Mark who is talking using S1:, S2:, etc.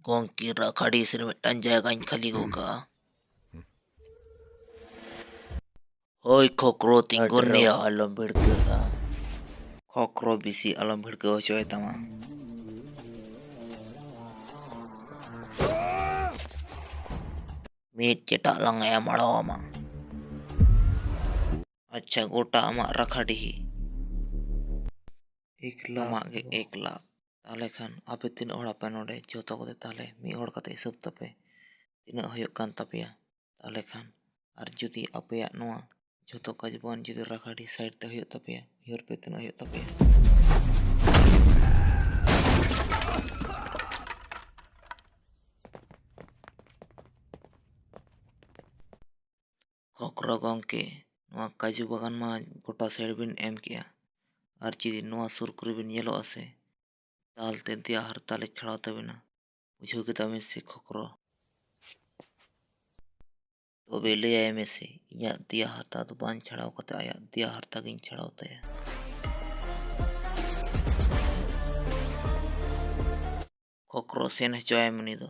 S1: Gongki rakadi sini mitan jagaan kali goka. Hoi kokro tinggon ya alam berkata. Kokro bisi alam berkata coy tama. Meet cetak lang ya malawama. अच्छा गोटा आमा रखाडी ही 1 लाख के 1 लाख ताले खान आपे 3 हड़ पे नोडे जोतो को ताले मी हड़ कते हिसाब तपे तीना हुयुग कान तपेया ताले खान आर जुदी आपे नोआ जोतो काजबान जुदी रखाडी साइड ते हुयुग तपेया हियर पे तीना हुयुग तपेया कोकरो गंके नोआ काजू बागान मा गोटा साइड बिन एम किया आर जुदी नोआ सुरकुरी बिन येलो आसे तालते दिया हर ताले छड़ाव तबेना बुझो के तमे से खोकरो तो बेले आए में से या दिया हरता तो बांध छड़ाव कते आया दिया हरता गिन छड़ाव तया खोकरो सेन चोय मनी दो